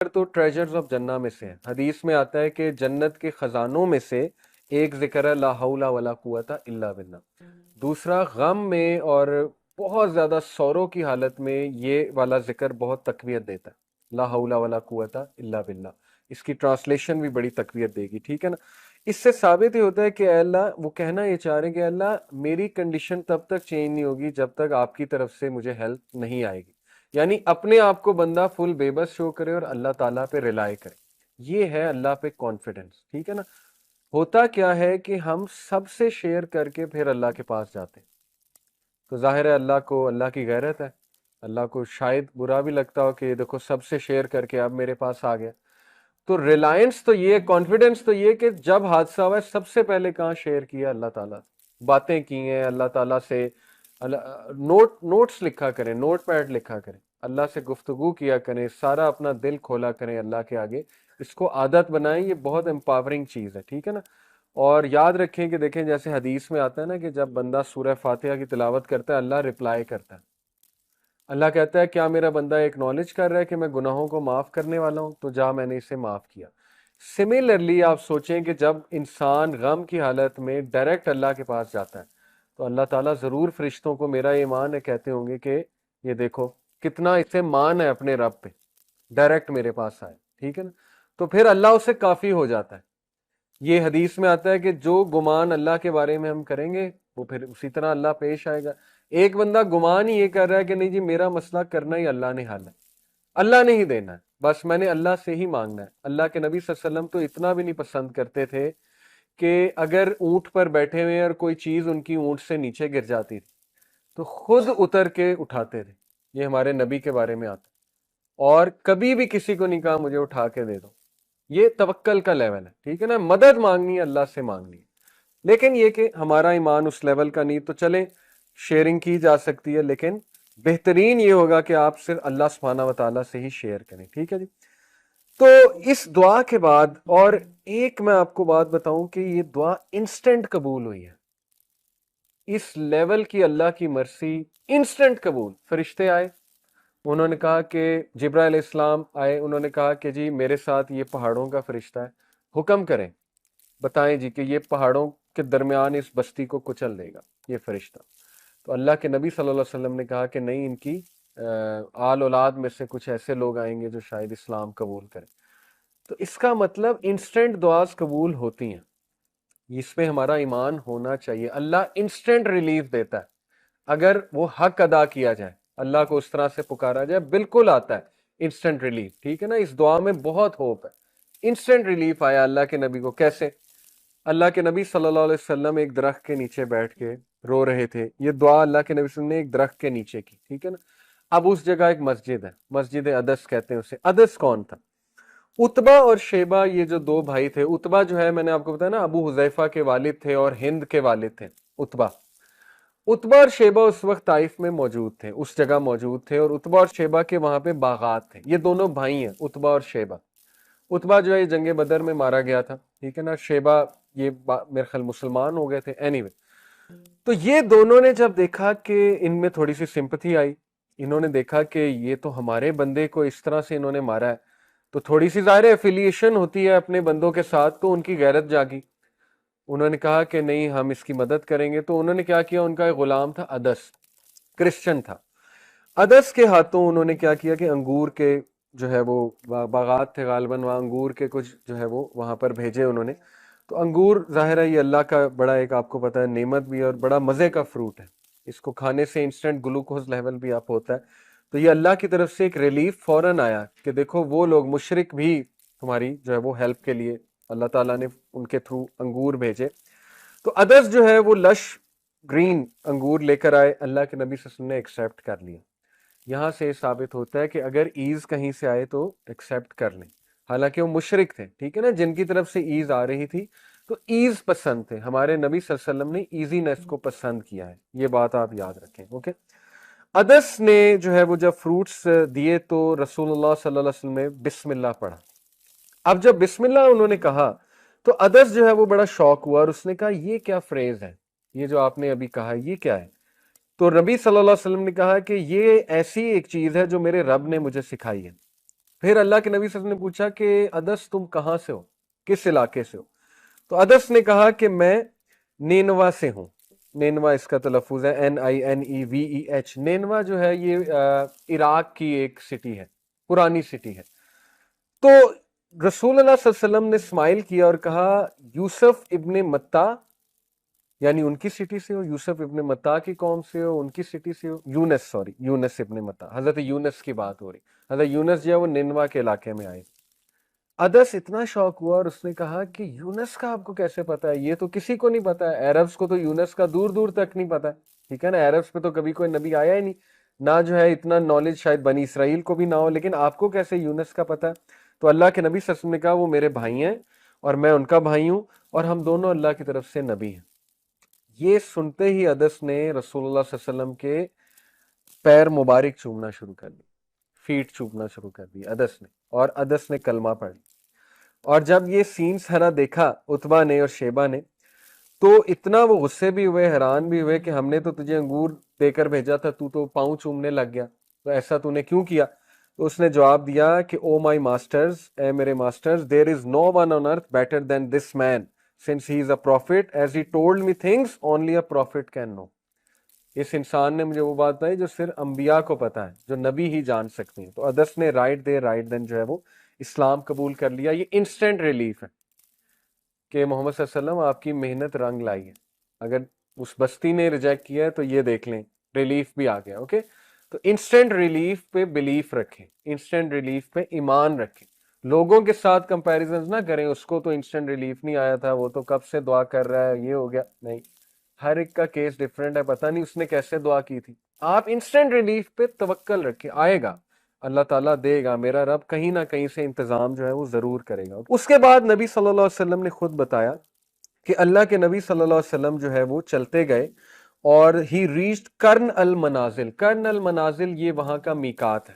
تو treasures of جنہ میں سے ہے. حدیث میں آتا ہے کہ جنت کے خزانوں میں سے ایک ذکر ہے لا حول ولا قوت الا باللہ. دوسرا غم میں اور بہت زیادہ سوروں کی حالت میں یہ والا ذکر بہت تقویت دیتا ہے، لا حول ولا قوت الا باللہ. اس کی ٹرانسلیشن بھی بڑی تقویت دے گی، ٹھیک ہے نا. اس سے ثابت ہی ہوتا ہے کہ اے اللہ، وہ کہنا یہ چاہ رہے ہیں کہ اے اللہ میری کنڈیشن تب تک چینج نہیں ہوگی جب تک آپ کی طرف سے مجھے ہیلپ نہیں آئے گی. یعنی اپنے آپ کو بندہ فل بے بس شو کرے اور اللہ تعالیٰ پہ ریلائی کرے. یہ ہے اللہ پہ کانفیڈنس، ٹھیک ہے نا. ہوتا کیا ہے کہ ہم سب سے شیئر کر کے پھر اللہ کے پاس جاتے ہیں. تو ظاہر ہے اللہ کو اللہ کی غیرت ہے، اللہ کو شاید برا بھی لگتا ہو کہ دیکھو سب سے شیئر کر کے اب میرے پاس آ گیا. تو ریلائنس تو یہ، کانفیڈنس تو یہ کہ جب حادثہ ہوا ہے سب سے پہلے کہاں شیئر کیا؟ اللہ تعالیٰ. باتیں کی ہیں اللہ تعالیٰ سے، نوٹس لکھا کریں، نوٹ پیڈ لکھا کریں، اللہ سے گفتگو کیا کریں، سارا اپنا دل کھولا کریں اللہ کے آگے. اس کو عادت بنائیں، یہ بہت امپاورنگ چیز ہے، ٹھیک ہے نا. اور یاد رکھیں کہ دیکھیں جیسے حدیث میں آتا ہے نا کہ جب بندہ سورہ فاتحہ کی تلاوت کرتا ہے اللہ رپلائی کرتا ہے. اللہ کہتا ہے کیا میرا بندہ ایکنالج کر رہا ہے کہ میں گناہوں کو معاف کرنے والا ہوں؟ تو جا میں نے اسے معاف کیا. سملرلی آپ سوچیں کہ جب انسان غم کی حالت میں ڈائریکٹ اللہ کے پاس جاتا ہے تو اللہ تعالیٰ ضرور فرشتوں کو، میرا ایمان ہے، کہتے ہوں گے کہ یہ دیکھو کتنا اسے مان ہے اپنے رب پہ، ڈائریکٹ میرے پاس آئے، ٹھیک ہے نا. تو پھر اللہ اسے کافی ہو جاتا ہے. یہ حدیث میں آتا ہے کہ جو گمان اللہ کے بارے میں ہم کریں گے وہ پھر اسی طرح اللہ پیش آئے گا. ایک بندہ گمان ہی یہ کر رہا ہے کہ نہیں جی میرا مسئلہ کرنا ہی اللہ نے حل ہے، اللہ نے ہی دینا ہے، بس میں نے اللہ سے ہی مانگنا ہے. اللہ کے نبی صلی اللہ علیہ وسلم تو اتنا بھی نہیں پسند کرتے تھے کہ اگر اونٹ پر بیٹھے ہوئے اور کوئی چیز ان کی اونٹ سے نیچے گر جاتی تھی تو خود اتر کے اٹھاتے تھے. یہ ہمارے نبی کے بارے میں آتا ہے. اور کبھی بھی کسی کو نہیں کہا مجھے اٹھا کے دے دو. یہ توکل کا لیول ہے، ٹھیک ہے نا. مدد مانگنی ہے اللہ سے مانگنی ہے. لیکن یہ کہ ہمارا ایمان اس لیول کا نہیں، تو چلیں شیئرنگ کی جا سکتی ہے، لیکن بہترین یہ ہوگا کہ آپ صرف اللہ سبحانہ و تعالیٰ سے ہی شیئر کریں، ٹھیک ہے جی. تو اس دعا کے بعد اور ایک میں آپ کو بات بتاؤں کہ یہ دعا انسٹنٹ قبول ہوئی ہے. اس لیول کی اللہ کی مرسی، انسٹنٹ قبول. فرشتے آئے، انہوں نے کہا کہ جبرائیل علیہ السلام آئے، انہوں نے کہا کہ جی میرے ساتھ یہ پہاڑوں کا فرشتہ ہے، حکم کریں، بتائیں جی کہ یہ پہاڑوں کے درمیان اس بستی کو کچل دے گا یہ فرشتہ. تو اللہ کے نبی صلی اللہ علیہ وسلم نے کہا کہ نہیں، ان کی آل اولاد میں سے کچھ ایسے لوگ آئیں گے جو شاید اسلام قبول کریں. تو اس کا مطلب انسٹنٹ دعاز قبول ہوتی ہیں. اس میں ہمارا ایمان ہونا چاہیے. اللہ انسٹنٹ ریلیف دیتا ہے اگر وہ حق ادا کیا جائے، اللہ کو اس طرح سے پکارا جائے، بالکل آتا ہے انسٹنٹ ریلیف، ٹھیک ہے نا. اس دعا میں بہت ہوپ ہے. انسٹنٹ ریلیف آیا اللہ کے نبی کو. کیسے؟ اللہ کے نبی صلی اللہ علیہ وسلم ایک درخت کے نیچے بیٹھ کے رو رہے تھے. یہ دعا اللہ کے نبی صلی اللہ علیہ وسلم نے ایک درخت کے نیچے کی، ٹھیک ہے نا. اب اس جگہ ایک مسجد ہے، مسجد عدس کہتے ہیں اسے. عدس کون تھا؟ اتبا اور شیبہ، یہ جو دو بھائی تھے. اتبا جو ہے میں نے آپ کو بتایا نا ابو حذیفہ کے والد تھے اور ہند کے والد تھے اتبا. اتبا اور شیبہ اس وقت طائف میں موجود تھے، اس جگہ موجود تھے، اور اتبا اور شیبہ کے وہاں پہ باغات تھے. یہ دونوں بھائی ہیں اتبا اور شیبہ. اتبا جو ہے یہ جنگ بدر میں مارا گیا تھا، ٹھیک ہے نا. شیبہ یہ میرے خیال مسلمان ہو گئے تھے. اینی تو یہ دونوں نے جب دیکھا کہ ان میں تھوڑی سی سمپتھی آئی، انہوں نے دیکھا کہ یہ تو ہمارے بندے کو اس طرح سے انہوں نے مارا ہے، تو تھوڑی سی ظاہر ایفیلیشن ہوتی ہے اپنے بندوں کے ساتھ، تو ان کی غیرت جاگی. انہوں نے کہا کہ نہیں ہم اس کی مدد کریں گے. تو انہوں نے کیا کیا، ان کا ایک غلام تھا ادس، کرسچن تھا. ادس کے ہاتھوں انہوں نے کیا کیا کہ انگور کے جو ہے وہ باغات تھے غالباً، وہاں انگور کے کچھ جو ہے وہ وہاں پر بھیجے انہوں نے. تو انگور ظاہر ہے یہ اللہ کا بڑا ایک آپ کو پتہ ہے نعمت بھی ہے اور بڑا مزے کا فروٹ ہے. اس کو کھانے سے انسٹنٹ گلوکوز لیول بھی آپ ہوتا ہے. تو یہ اللہ کی طرف سے ایک ریلیف فوراً آیا کہ دیکھو وہ لوگ مشرک بھی ہماری جو ہے وہ ہیلپ کے لیے اللہ تعالیٰ نے ان کے تھرو انگور بھیجے. تو ادرس جو ہے وہ لش گرین انگور لے کر آئے، اللہ کے نبی صلی اللہ علیہ وسلم نے ایکسیپٹ کر لیا. یہاں سے ثابت ہوتا ہے کہ اگر ایز کہیں سے آئے تو ایکسیپٹ کر لیں. حالانکہ وہ مشرک تھے، ٹھیک ہے نا، جن کی طرف سے ایز آ رہی تھی تو ایز پسند تھے. ہمارے نبی صلی اللہ علیہ وسلم نے ایزینس کو پسند کیا ہے، یہ بات آپ یاد رکھیں. اوکے. ادس نے جو ہے وہ جب فروٹس دیے تو رسول اللہ صلی اللہ علیہ وسلم نے بسم اللہ پڑھا. اب جب بسم اللہ انہوں نے کہا تو ادس جو ہے وہ بڑا شوق ہوا اور اس نے کہا یہ کیا فریز ہے، یہ جو آپ نے ابھی کہا یہ کیا ہے؟ تو نبی صلی اللہ علیہ وسلم نے کہا کہ یہ ایسی ایک چیز ہے جو میرے رب نے مجھے سکھائی ہے. پھر اللہ کے نبی صلی اللہ علیہ وسلم نے پوچھا کہ ادس تم کہاں سے ہو، کس علاقے سے ہو؟ تو ادس نے کہا کہ میں نینوا سے ہوں. نینوا اس کا تلفظ ہے NINEVEH. نینوا جو ہے یہ عراق کی ایک سٹی ہے، پرانی سٹی ہے. تو رسول اللہ صلی اللہ علیہ وسلم نے اسمائل کیا اور کہا یوسف ابن متا، یعنی ان کی سٹی سے ہو، یوسف ابن متا کی قوم سے ہو، ان کی سٹی سے ہو. یونس ابن متا، حضرت یونس کی بات ہو رہی. حضرت یونس جو ہے وہ نینوا کے علاقے میں آئے. ادس اتنا شوق ہوا اور اس نے کہا کہ یونس کا آپ کو کیسے پتا ہے؟ یہ تو کسی کو نہیں پتا ہے، عربس کو تو یونس کا دور دور تک نہیں پتا ہے، ٹھیک ہے نا. عربس پہ تو کبھی کوئی نبی آیا ہی نہیں، نہ جو ہے اتنا نالج شاید بنی اسرائیل کو بھی نہ ہو، لیکن آپ کو کیسے یونس کا پتا ہے؟ تو اللہ کے نبی صلی اللہ علیہ وسلم نے کہا وہ میرے بھائی ہیں اور میں ان کا بھائی ہوں، اور ہم دونوں اللہ کی طرف سے نبی ہیں. یہ سنتے ہی ادس نے رسول اللہ صلی اللہ علیہ وسلم کے پیر مبارک چومنا شروع کر دی، فیٹ چومنا شروع کر دی ادس نے، اور ادس نے کلمہ پڑھ لی. اور جب یہ سین سارا دیکھا عتبہ نے اور شیبہ نے، تو اتنا وہ غصے بھی ہوئے، حیران بھی ہوئے کہ ہم نے تو تجھے انگور دے کر بھیجا تھا، تو پاؤں چومنے لگ گیا، تو ایسا تو نے کیوں کیا؟ تو اس نے جواب دیا کہ او مائی ماسٹرز، اے میرے masters, there is no one on earth better than this man since he is a prophet as he told me things only a prophet can know. اس انسان نے مجھے وہ بات بتائی جو صرف انبیاء کو پتا ہے، جو نبی ہی جان سکتے ہیں. تو ادس نے رائٹ دین جو ہے وہ اسلام قبول کر لیا. یہ انسٹنٹ ریلیف ہے کہ محمد صلی اللہ علیہ وسلم آپ کی محنت رنگ لائی ہے. اگر اس بستی نے ریجیکٹ کیا ہے تو یہ دیکھ لیں ریلیف بھی آ گیا. اوکے، تو انسٹنٹ ریلیف پہ بلیف رکھیں، انسٹنٹ ریلیف پہ ایمان رکھیں. لوگوں کے ساتھ کمپیریزنز نہ کریں، اس کو تو انسٹنٹ ریلیف نہیں آیا تھا، وہ تو کب سے دعا کر رہا ہے، یہ ہو گیا. نہیں، ہر ایک کا کیس ڈیفرنٹ ہے، پتہ نہیں اس نے کیسے دعا کی تھی. آپ انسٹنٹ ریلیف پہ توکل رکھیں، آئے گا، اللہ تعالیٰ دے گا، میرا رب کہیں نہ کہیں سے انتظام جو ہے وہ ضرور کرے گا. اس کے بعد نبی صلی اللہ علیہ وسلم نے خود بتایا کہ اللہ کے نبی صلی اللہ علیہ وسلم جو ہے وہ چلتے گئے اور ہی ریچڈ کرن المنازل. کرن المنازل یہ وہاں کا میقات ہے،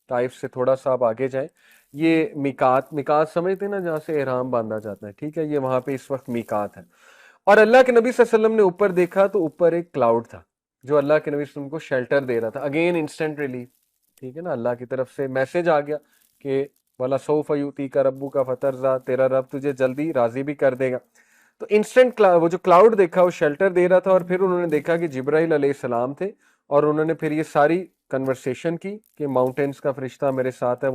طائف سے تھوڑا سا آپ آگے جائیں، یہ میقات سمجھتے ہیں نا جہاں سے احرام باندھا جاتا ہے، ٹھیک ہے، یہ وہاں پہ اس وقت میقات ہے. اور اللہ کے نبی صلی اللہ علیہ وسلم نے اوپر دیکھا تو اوپر ایک کلاؤڈ تھا جو اللہ کے نبی صلی اللہ علیہ وسلم کو شیلٹر دے رہا تھا. اگین انسٹنٹ ریلیف، ٹھیک ہے نا، اللہ کی طرف سے میسج آ گیا کہ وَلَسَوْفَ يُؤْتِيكَ رَبُّكَ فَتَرْضَىٰ، تیرا رب تجھے جلدی راضی بھی کر دے گا. تو انسٹنٹ وہ جو کلاؤڈ دیکھا وہ شیلٹر دے رہا تھا. اور پھر انہوں نے دیکھا کہ جبرائیل علیہ السلام تھے، اور انہوں نے پھر یہ ساری کنورسیشن کی کہ ماؤنٹینز کا فرشتہ میرے ساتھ ہے،